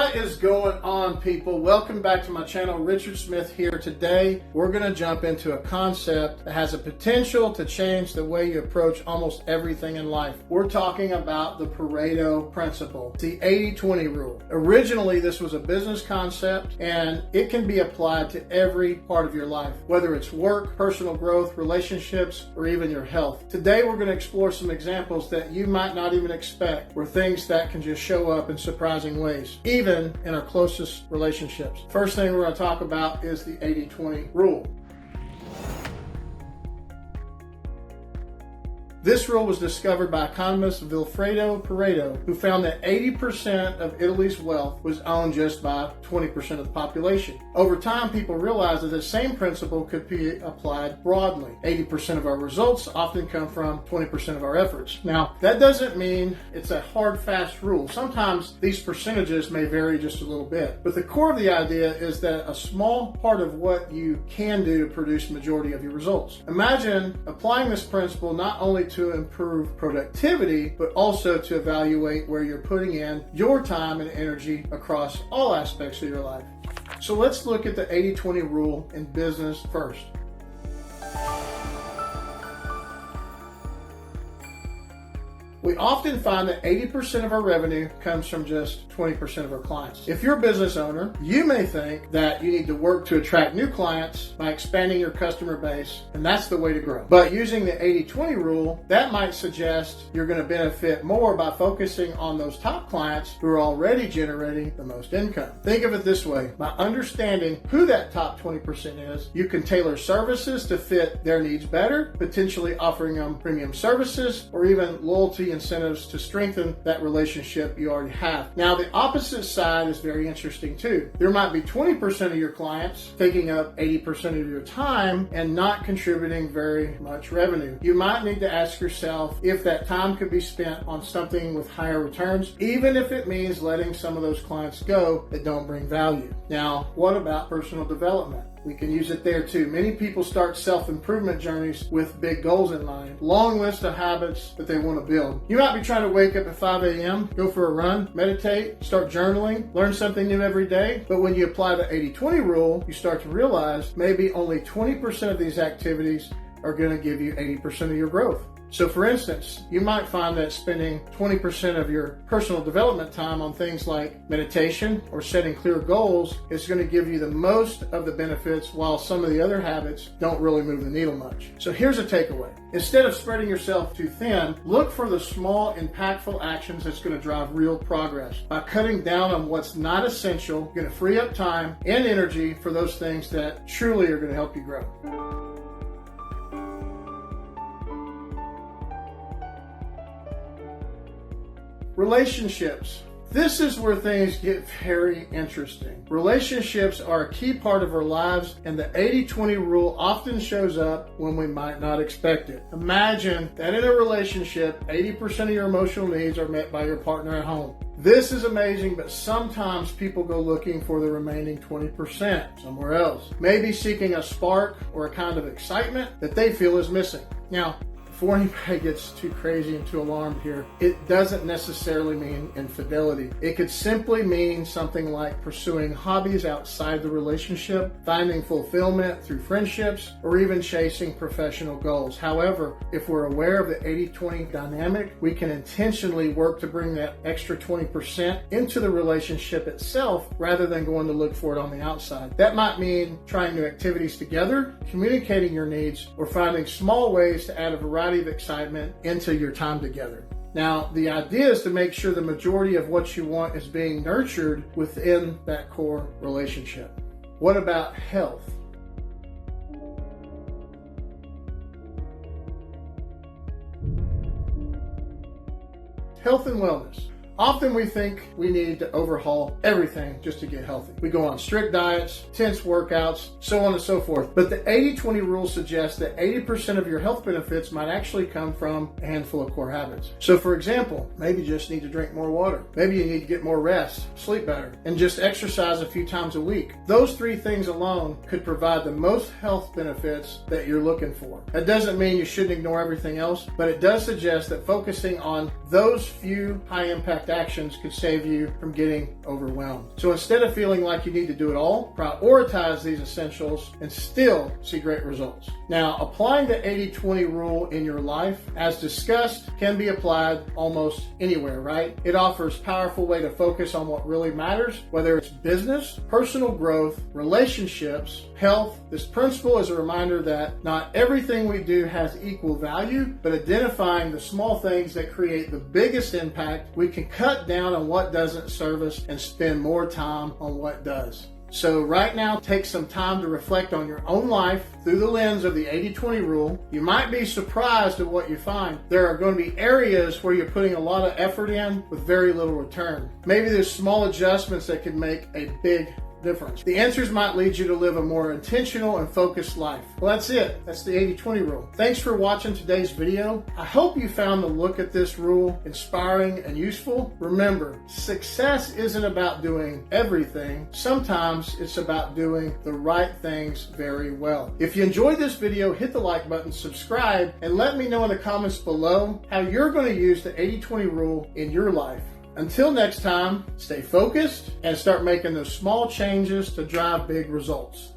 What is going on, people? Welcome back to my channel. Richard Smith here. Today we're going to jump into a concept that has a potential to change the way you approach almost everything in life. We're talking about the Pareto principle, the 80-20 rule. Originally this was a business concept, and it can be applied to every part of your life, whether it's work, personal growth, relationships, or even your health. Today we're going to explore some examples that you might not even expect, where things that can just show up in surprising ways, even in our closest relationships. First thing we're going to talk about is the 80-20 rule. This rule was discovered by economist Vilfredo Pareto, who found that 80% of Italy's wealth was owned just by 20% of the population. Over time, people realized that the same principle could be applied broadly. 80% of our results often come from 20% of our efforts. Now, that doesn't mean it's a hard, fast rule. Sometimes these percentages may vary just a little bit. But the core of the idea is that a small part of what you can do to produce the majority of your results. Imagine applying this principle not only to improve productivity, but also to evaluate where you're putting in your time and energy across all aspects of your life. So let's look at the 80-20 rule in business first. We often find that 80% of our revenue comes from just 20% of our clients. If you're a business owner, you may think that you need to work to attract new clients by expanding your customer base, and that's the way to grow. But using the 80-20 rule, that might suggest you're going to benefit more by focusing on those top clients who are already generating the most income. Think of it this way: by understanding who that top 20% is, you can tailor services to fit their needs better, potentially offering them premium services or even loyalty incentives to strengthen that relationship you already have. Now, the opposite side is very interesting too. There might be 20% of your clients taking up 80% of your time and not contributing very much revenue. You might need to ask yourself if that time could be spent on something with higher returns, even if it means letting some of those clients go that don't bring value. Now, what about personal development? We can use it there too. Many people start self-improvement journeys with big goals in mind, long list of habits that they want to build. You might be trying to wake up at 5 a.m., go for a run, meditate, start journaling, learn something new every day. But when you apply the 80-20 rule, you start to realize maybe only 20% of these activities are going to give you 80% of your growth. So for instance, you might find that spending 20% of your personal development time on things like meditation or setting clear goals is going to give you the most of the benefits, while some of the other habits don't really move the needle much. So here's a takeaway. Instead of spreading yourself too thin, look for the small, impactful actions that's going to drive real progress. By cutting down on what's not essential, you're going to free up time and energy for those things that truly are going to help you grow. Relationships. This is where things get very interesting. Relationships are a key part of our lives, and the 80-20 rule often shows up when we might not expect it. Imagine that in a relationship, 80% of your emotional needs are met by your partner at home. This is amazing, but sometimes people go looking for the remaining 20% somewhere else, maybe seeking a spark or a kind of excitement that they feel is missing. Now, before anybody gets too crazy and too alarmed here, it doesn't necessarily mean infidelity. It could simply mean something like pursuing hobbies outside the relationship, finding fulfillment through friendships, or even chasing professional goals. However, if we're aware of the 80-20 dynamic, we can intentionally work to bring that extra 20% into the relationship itself rather than going to look for it on the outside. That might mean trying new activities together, communicating your needs, or finding small ways to add a variety of excitement into your time together. Now, the idea is to make sure the majority of what you want is being nurtured within that core relationship. What about health? Health and wellness. Often we think we need to overhaul everything just to get healthy. We go on strict diets, intense workouts, so on and so forth. But the 80-20 rule suggests that 80% of your health benefits might actually come from a handful of core habits. So for example, maybe you just need to drink more water. Maybe you need to get more rest, sleep better, and just exercise a few times a week. Those three things alone could provide the most health benefits that you're looking for. That doesn't mean you shouldn't ignore everything else, but it does suggest that focusing on those few high-impact actions could save you from getting overwhelmed. So instead of feeling like you need to do it all, prioritize these essentials and still see great results. Now, applying the 80-20 rule in your life, as discussed, can be applied almost anywhere, right? It offers a powerful way to focus on what really matters, whether it's business, personal growth, relationships, health. This principle is a reminder that not everything we do has equal value, but identifying the small things that create the biggest impact, we can cut down on what doesn't serve us and spend more time on what does. So right now, take some time to reflect on your own life through the lens of the 80-20 rule. You might be surprised at what you find. There are going to be areas where you're putting a lot of effort in with very little return. Maybe there's small adjustments that can make a big difference. The answers might lead you to live a more intentional and focused life. Well, that's it. That's the 80-20 rule. Thanks for watching today's video. I hope you found the look at this rule inspiring and useful. Remember, success isn't about doing everything. Sometimes it's about doing the right things very well. If you enjoyed this video, hit the like button, subscribe, and let me know in the comments below how you're going to use the 80-20 rule in your life. Until next time, stay focused and start making those small changes to drive big results.